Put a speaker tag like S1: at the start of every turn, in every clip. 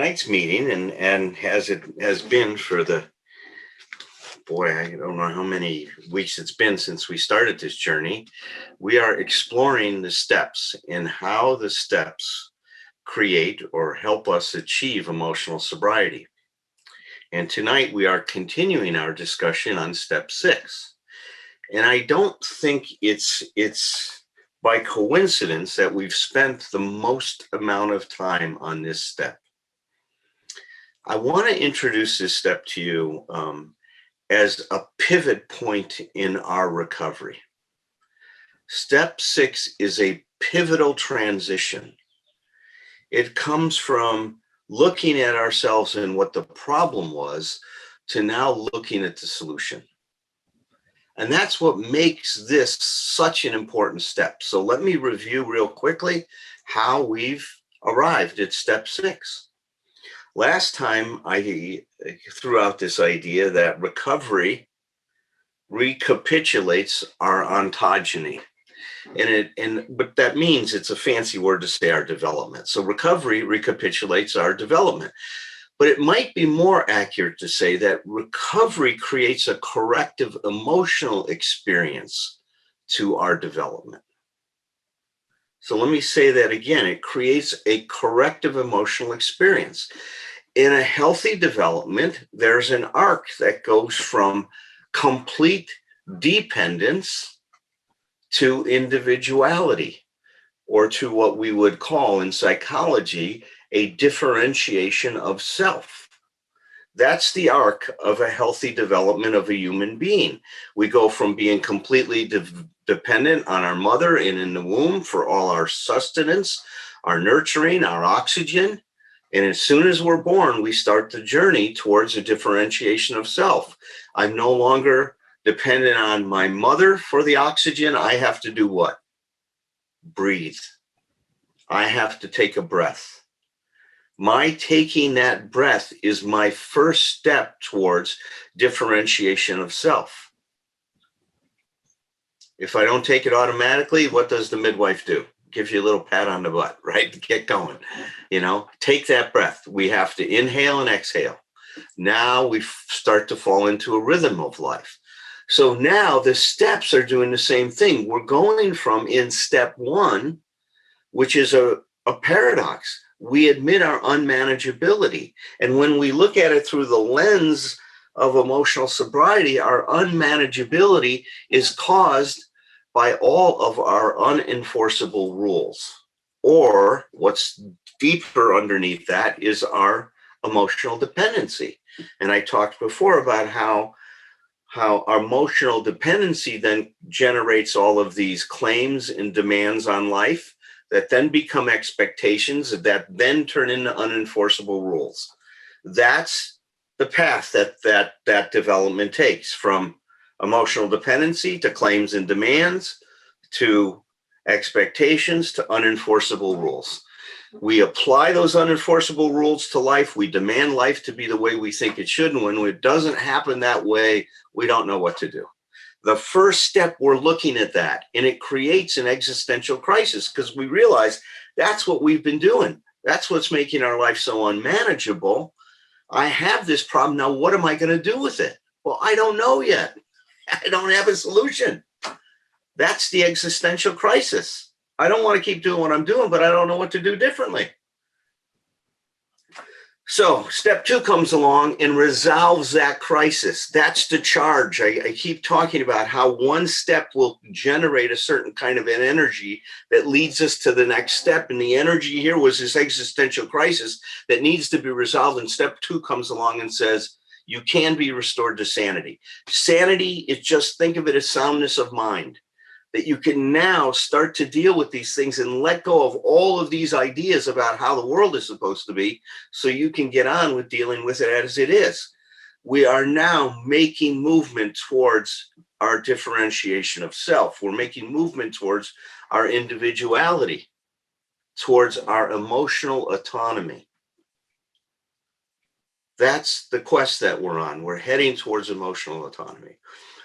S1: tonight's meeting, and as it has been for I don't know how many weeks it's been since we started this journey, we are exploring the steps and how the steps create or help us achieve emotional sobriety. And tonight we are continuing our discussion on step 6. And I don't think it's by coincidence that we've spent the most amount of time on this step. I want to introduce this step to you as a pivot point in our recovery. Step 6 is a pivotal transition. It comes from looking at ourselves and what the problem was to now looking at the solution. And that's what makes this such an important step. So let me review real quickly how we've arrived at step 6. Last time I threw out this idea that recovery recapitulates our ontogeny. But that means it's a fancy word to say our development. So recovery recapitulates our development. But it might be more accurate to say that recovery creates a corrective emotional experience to our development. So let me say that again. It creates a corrective emotional experience. In a healthy development, there's an arc that goes from complete dependence to individuality, or to what we would call in psychology a differentiation of self. That's the arc of a healthy development of a human being. We go from being completely dependent on our mother and in the womb for all our sustenance, our nurturing, our oxygen. And as soon as we're born, we start the journey towards a differentiation of self. I'm no longer dependent on my mother for the oxygen. I have to do what? Breathe. I have to take a breath. My taking that breath is my first step towards differentiation of self. If I don't take it automatically, what does the midwife do? Gives you a little pat on the butt, right? Get going. Take that breath. We have to inhale and exhale. Now we start to fall into a rhythm of life. So now the steps are doing the same thing. We're going from in step 1, which is a paradox. We admit our unmanageability. And when we look at it through the lens of emotional sobriety, our unmanageability is caused by all of our unenforceable rules. Or what's deeper underneath that is our emotional dependency. And I talked before about how our emotional dependency then generates all of these claims and demands on life that then become expectations that then turn into unenforceable rules. That's the path that development takes, from emotional dependency to claims and demands to expectations to unenforceable rules. We apply those unenforceable rules to life. We demand life to be the way we think it should. And when it doesn't happen that way, we don't know what to do. The first step, we're looking at that, and it creates an existential crisis because we realize that's what we've been doing. That's what's making our life so unmanageable. I have this problem. Now, what am I going to do with it? Well, I don't know yet. I don't have a solution. That's the existential crisis. I don't want to keep doing what I'm doing, but I don't know what to do differently. So step 2 comes along and resolves that crisis. That's the charge. I keep talking about how one step will generate a certain kind of an energy that leads us to the next step. And the energy here was this existential crisis that needs to be resolved. And step 2 comes along and says, you can be restored to sanity. Sanity is just, think of it as soundness of mind. That you can now start to deal with these things and let go of all of these ideas about how the world is supposed to be, so you can get on with dealing with it as it is. We are now making movement towards our differentiation of self. We're making movement towards our individuality, towards our emotional autonomy. That's the quest that we're on. We're heading towards emotional autonomy.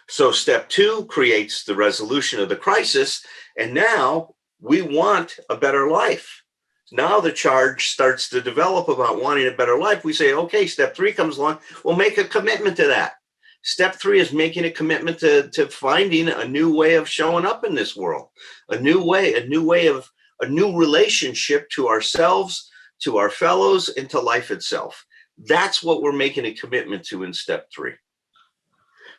S1: So step 2 creates the resolution of the crisis, and now we want a better life. Now the charge starts to develop about wanting a better life. We say, okay, step 3 comes along. We'll make a commitment to that. Step 3 is making a commitment to finding a new way of showing up in this world, a new relationship to ourselves, to our fellows, and to life itself. That's what we're making a commitment to in step 3.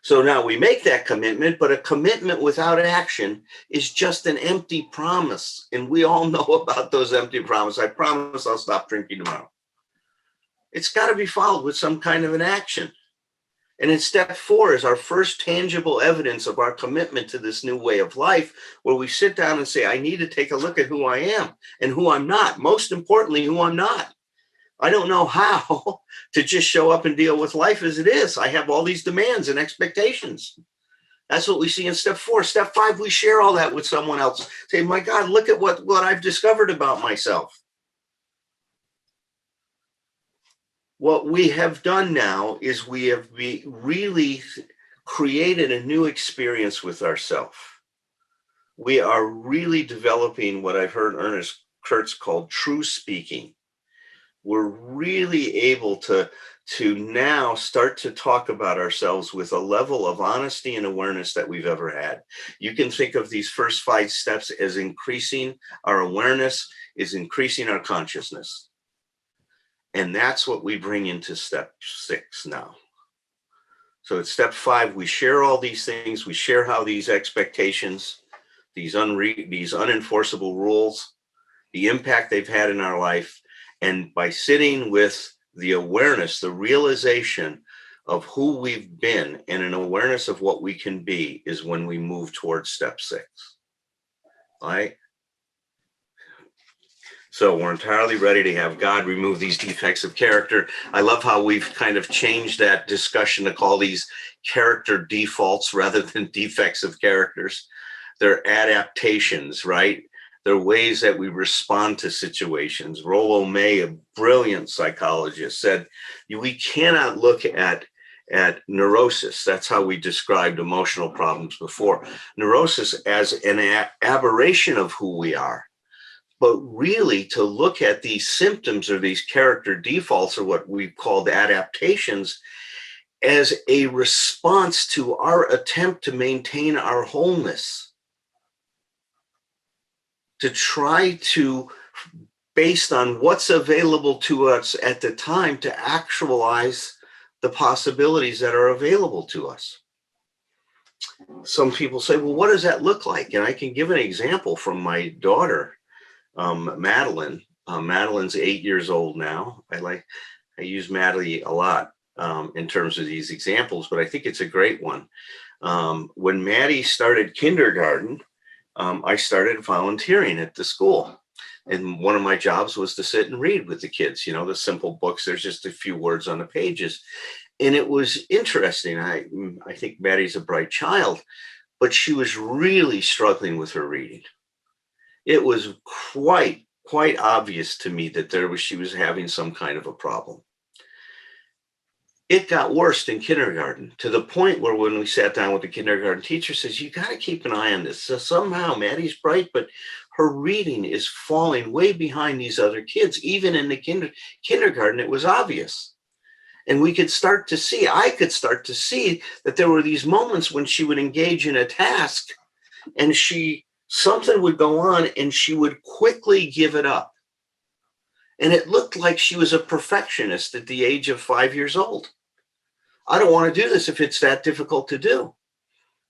S1: So now we make that commitment, but a commitment without action is just an empty promise. And we all know about those empty promises. I promise I'll stop drinking tomorrow. It's got to be followed with some kind of an action. And in step 4 is our first tangible evidence of our commitment to this new way of life, where we sit down and say, I need to take a look at who I am and who I'm not. Most importantly, who I'm not. I don't know how to just show up and deal with life as it is. I have all these demands and expectations. That's what we see in step 4. Step 5, we share all that with someone else. Say, my God, look at what I've discovered about myself. What we have done now is we have really created a new experience with ourselves. We are really developing what I've heard Ernest Kurtz called true speaking. We're really able to now start to talk about ourselves with a level of honesty and awareness that we've ever had. You can think of these first 5 steps as increasing our awareness, is increasing our consciousness. And that's what we bring into step 6 now. So at step 5, we share all these things. We share how these expectations, these unenforceable rules, the impact they've had in our life. And by sitting with the awareness, the realization of who we've been and an awareness of what we can be is when we move towards step 6. All right? So we're entirely ready to have God remove these defects of character. I love how we've kind of changed that discussion to call these character defaults rather than defects of characters. They're adaptations, right? They're ways that we respond to situations. Rollo May, a brilliant psychologist, said we cannot look at neurosis. That's how we described emotional problems before. Neurosis as an aberration of who we are. But really to look at these symptoms or these character defaults, or what we've called adaptations, as a response to our attempt to maintain our wholeness. To try to, based on what's available to us at the time, to actualize the possibilities that are available to us. Some people say, well, what does that look like? And I can give an example from my daughter, Madeline. Madeline's 8 years old now. I use Maddie a lot in terms of these examples, but I think it's a great one. When Maddie started kindergarten, I started volunteering at the school. And one of my jobs was to sit and read with the kids, the simple books. There's just a few words on the pages. And it was interesting. I think Maddie's a bright child, but she was really struggling with her reading. It was quite obvious to me that she was having some kind of a problem. It got worse in kindergarten, to the point where when we sat down with the kindergarten teacher, says, you got to keep an eye on this. So somehow Maddie's bright, but her reading is falling way behind these other kids. Even in the kindergarten, it was obvious. And I could start to see that there were these moments when she would engage in a task and something would go on and she would quickly give it up. And it looked like she was a perfectionist at the age of 5 years old. I don't want to do this if it's that difficult to do.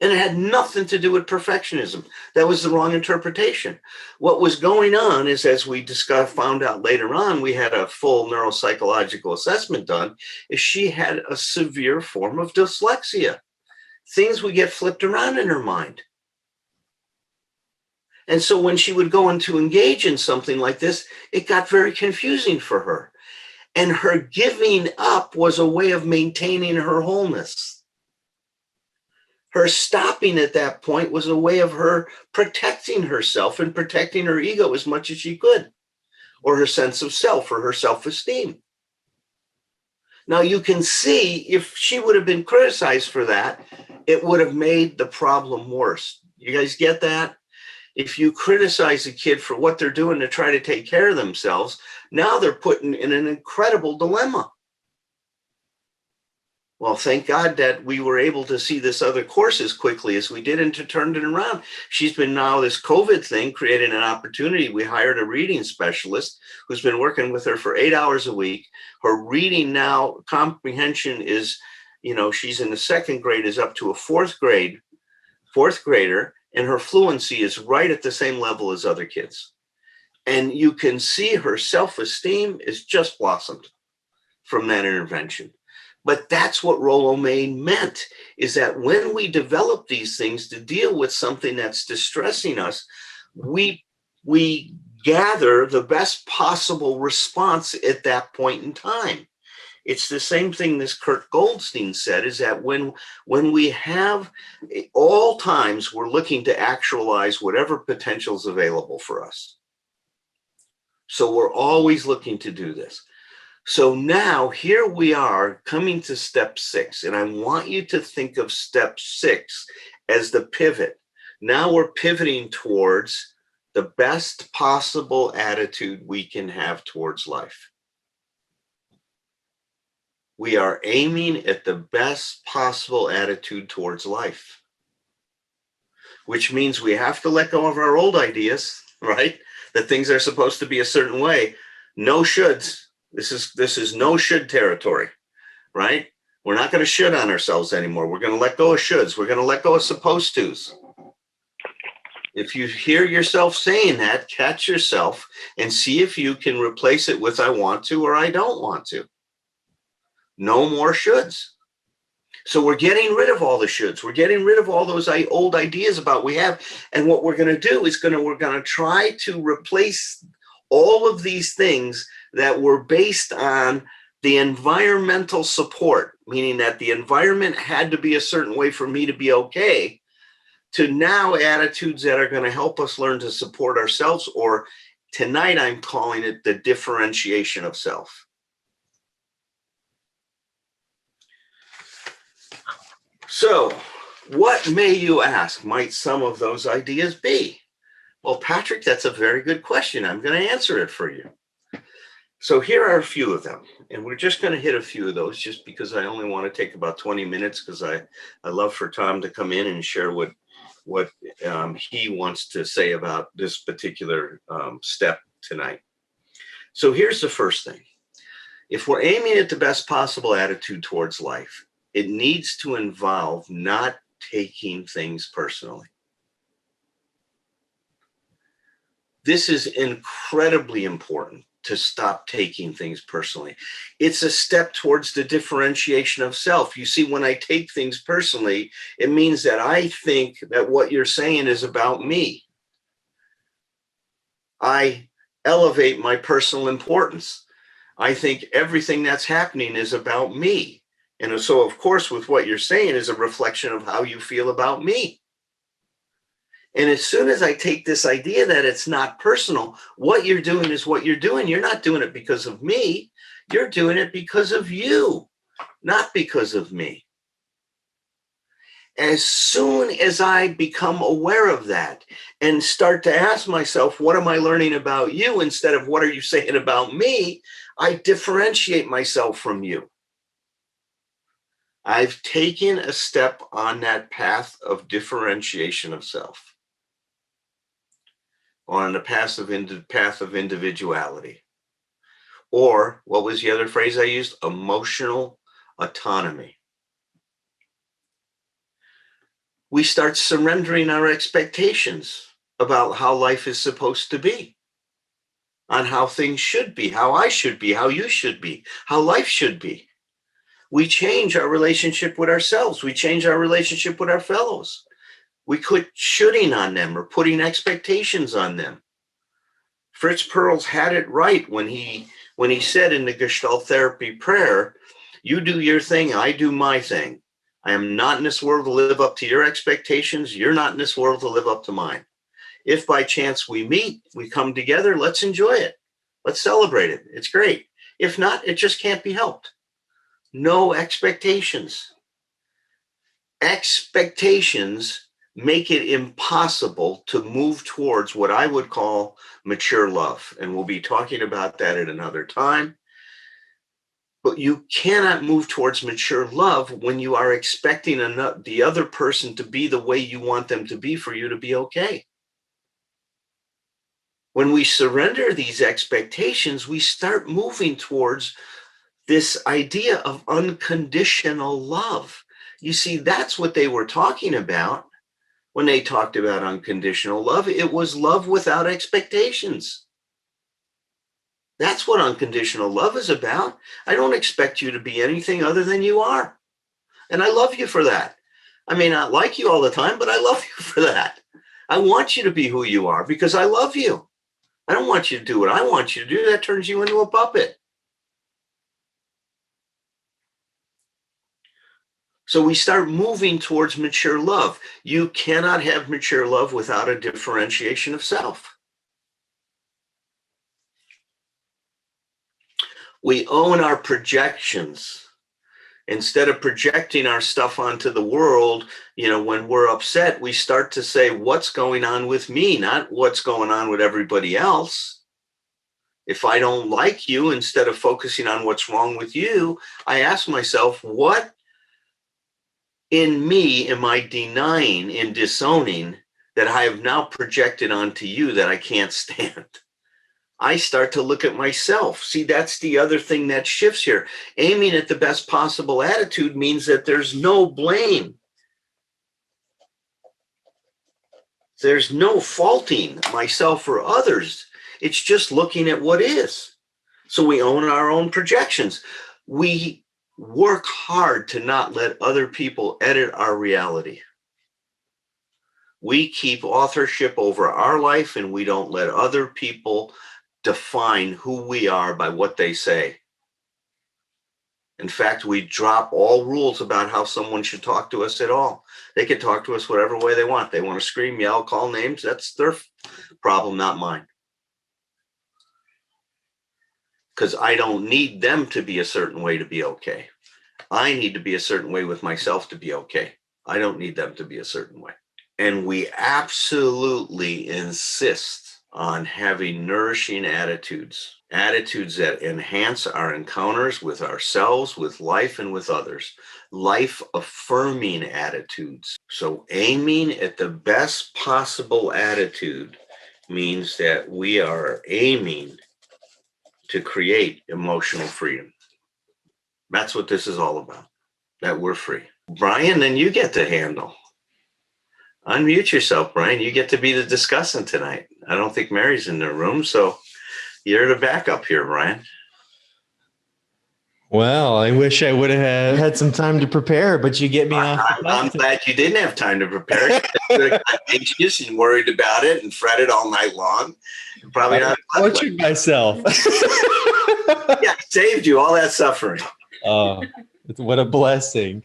S1: And it had nothing to do with perfectionism. That was the wrong interpretation. What was going on is, as we found out later on, we had a full neuropsychological assessment done, is she had a severe form of dyslexia. Things would get flipped around in her mind. And so when she would go on to engage in something like this, it got very confusing for her. And her giving up was a way of maintaining her wholeness. Her stopping at that point was a way of her protecting herself and protecting her ego as much as she could, or her sense of self, or her self-esteem. Now you can see, if she would have been criticized for that, it would have made the problem worse. You guys get that? If you criticize a kid for what they're doing to try to take care of themselves, now they're put in an incredible dilemma. Well, thank God that we were able to see this other course as quickly as we did and to turn it around. She's been now, this COVID thing created an opportunity. We hired a reading specialist who's been working with her for 8 hours a week. Her reading now comprehension is, she's in the second grade, is up to a fourth grader, and her fluency is right at the same level as other kids. And you can see her self-esteem is just blossomed from that intervention. But that's what Rollo May meant, is that when we develop these things to deal with something that's distressing us, we gather the best possible response at that point in time. It's the same thing this Kurt Goldstein said, is that when we have all times, we're looking to actualize whatever potential is available for us. So we're always looking to do this. So now here we are coming to step 6, and I want you to think of step 6 as the pivot. Now we're pivoting towards the best possible attitude we can have towards life. We are aiming at the best possible attitude towards life, which means we have to let go of our old ideas, right? That things are supposed to be a certain way. No shoulds. This is no should territory, right? We're not going to should on ourselves anymore. We're going to let go of shoulds. We're going to let go of supposed tos. If you hear yourself saying that, catch yourself and see if you can replace it with I want to or I don't want to. No more shoulds. So we're getting rid of all the shoulds. We're getting rid of all those old ideas about we have. And what we're going to do is we're going to try to replace all of these things that were based on the environmental support, meaning that the environment had to be a certain way for me to be okay, to now attitudes that are going to help us learn to support ourselves, or tonight I'm calling it the differentiation of self. So what may you ask, might some of those ideas be? Well, Patrick, that's a very good question. I'm going to answer it for you. So here are a few of them, and we're just going to hit a few of those just because I only want to take about 20 minutes because I love for Tom to come in and share what he wants to say about this particular step tonight. So here's the first thing. If we're aiming at the best possible attitude towards life, it needs to involve not taking things personally. This is incredibly important, to stop taking things personally. It's a step towards the differentiation of self. You see, when I take things personally, it means that I think that what you're saying is about me. I elevate my personal importance. I think everything that's happening is about me. And so, of course, with what you're saying is a reflection of how you feel about me. And as soon as I take this idea that it's not personal, what you're doing is what you're doing. You're not doing it because of me. You're doing it because of you, not because of me. As soon as I become aware of that and start to ask myself, what am I learning about you instead of what are you saying about me, I differentiate myself from you. I've taken a step on that path of differentiation of self, on the path of individuality. Or what was the other phrase I used? Emotional autonomy. We start surrendering our expectations about how life is supposed to be, on how things should be, how I should be, how you should be, how life should be. We change our relationship with ourselves. We change our relationship with our fellows. We quit shooting on them or putting expectations on them. Fritz Perls had it right when he said in the Gestalt therapy prayer, you do your thing, I do my thing. I am not in this world to live up to your expectations. You're not in this world to live up to mine. If by chance we meet, we come together, let's enjoy it. Let's celebrate it. It's great. If not, it just can't be helped. No expectations. Expectations make it impossible to move towards what I would call mature love. And we'll be talking about that at another time. But you cannot move towards mature love when you are expecting the other person to be the way you want them to be for you to be okay. When we surrender these expectations, we start moving towards this idea of unconditional love. You see, that's what they were talking about when they talked about unconditional love. It was love without expectations. That's what unconditional love is about. I don't expect you to be anything other than you are. And I love you for that. I may not like you all the time, but I love you for that. I want you to be who you are because I love you. I don't want you to do what I want you to do. That turns you into a puppet. So we start moving towards mature love. You cannot have mature love without a differentiation of self. We own our projections. Instead of projecting our stuff onto the world, when we're upset, we start to say, what's going on with me, not what's going on with everybody else. If I don't like you, instead of focusing on what's wrong with you, I ask myself, what in me am I denying and disowning that I have now projected onto you that I can't stand? I start to look at myself. See, that's the other thing that shifts here. Aiming at the best possible attitude means that there's no blame. There's no faulting myself or others. It's just looking at what is. So we own our own projections. We work hard to not let other people edit our reality. We keep authorship over our life, and we don't let other people define who we are by what they say. In fact, we drop all rules about how someone should talk to us at all. They can talk to us whatever way they want. They want to scream, yell, call names. That's their problem, not mine. Because I don't need them to be a certain way to be okay. I need to be a certain way with myself to be okay. I don't need them to be a certain way. And we absolutely insist on having nourishing attitudes that enhance our encounters with ourselves, with life, and with others. Life-affirming attitudes. So aiming at the best possible attitude means that we are aiming to create emotional freedom. That's what this is all about, that we're free. Brian, then you get the handle. Unmute yourself, Brian. You get to be the discussant tonight. I don't think Mary's in the room, so you're the backup here, Brian.
S2: Well, I wish I would have had some time to prepare, but you get me off.
S1: I'm glad you didn't have time to prepare. You could have got anxious and worried about it and fretted all night long. Probably not.
S2: Tortured myself.
S1: Yeah, saved you all that suffering.
S2: Oh, what a blessing.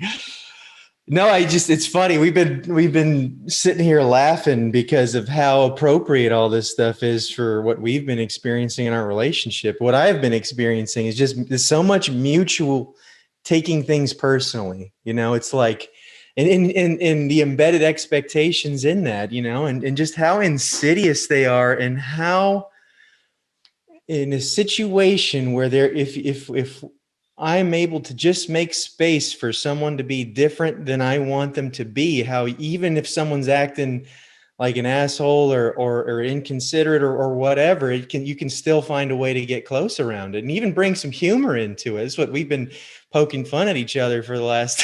S2: No, it's funny. We've been sitting here laughing because of how appropriate all this stuff is for what we've been experiencing in our relationship. What I've been experiencing is there's so much mutual taking things personally. It's like, in the embedded expectations in that, and just how insidious they are, and how in a situation where if I'm able to just make space for someone to be different than I want them to be, how even if someone's acting like an asshole or inconsiderate or whatever, you can still find a way to get close around it and even bring some humor into it. It's what we've been poking fun at each other for the last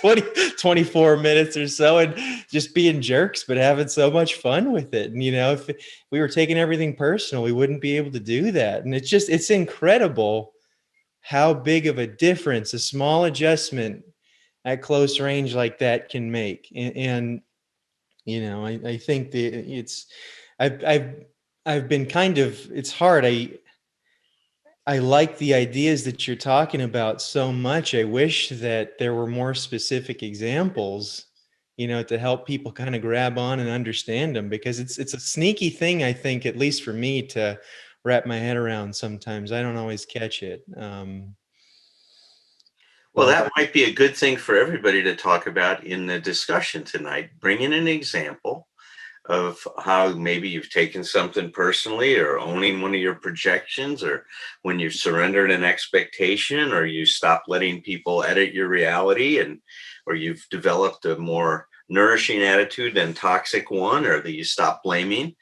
S2: 24 minutes or so, and just being jerks, but having so much fun with it. And, if we were taking everything personal, we wouldn't be able to do that. And it's incredible how big of a difference a small adjustment at close range like that can make. And I think I've been kind of, it's hard. I like the ideas that you're talking about so much. I wish that there were more specific examples, to help people kind of grab on and understand them, because it's a sneaky thing, I think, at least for me, to wrap my head around sometimes. I don't always catch it.
S1: Well,
S2: But
S1: that might be a good thing for everybody to talk about in the discussion tonight. Bring in an example of how maybe you've taken something personally, or owning one of your projections, or when you've surrendered an expectation, or you stop letting people edit your reality, and or you've developed a more nourishing attitude than toxic one, or that you stop blaming,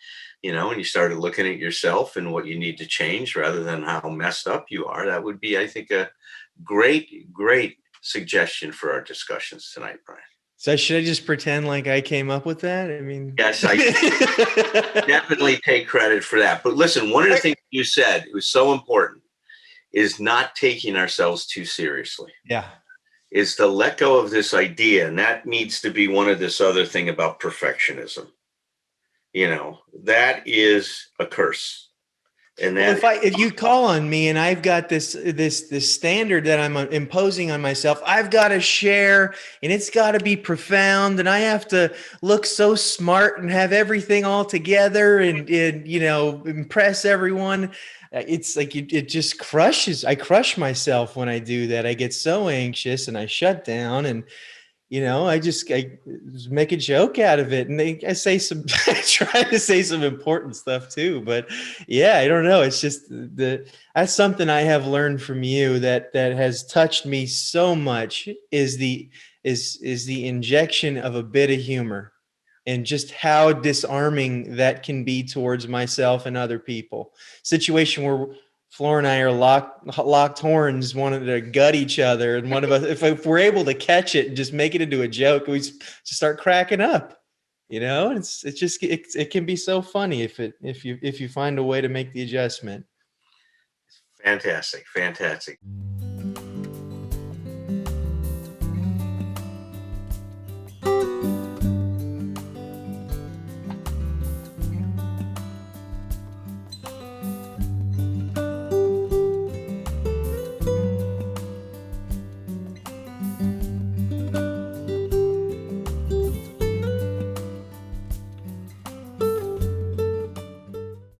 S1: and you started looking at yourself and what you need to change rather than how messed up you are. That would be, I think, a great suggestion for our discussions tonight, Brian.
S2: so should I just pretend like I came up with that? I mean,
S1: Yes, I definitely take credit for that. But listen, one of the things you said, it was so important, is not taking ourselves too seriously,
S2: yeah.
S1: is to let go of this idea. And that needs to be one of this other thing about perfectionism. That is a curse. And
S2: Well,
S1: that,
S2: if you call on me and I've got this standard that I'm imposing on myself, I've got to share, and it's got to be profound, and I have to look so smart and have everything all together, and impress everyone. It's like it just crushes. I crush myself when I do that. I get so anxious and I shut down, and I just make a joke out of it, and I say some, I try to say some important stuff too. But yeah, I don't know. It's just that's something I have learned from you that has touched me so much is the injection of a bit of humor, and just how disarming that can be towards myself and other people. Situation where Floor and I are locked horns, wanted to gut each other, and one of us, if we're able to catch it and just make it into a joke, we just start cracking up. It can be so funny if you find a way to make the adjustment.
S1: fantastic.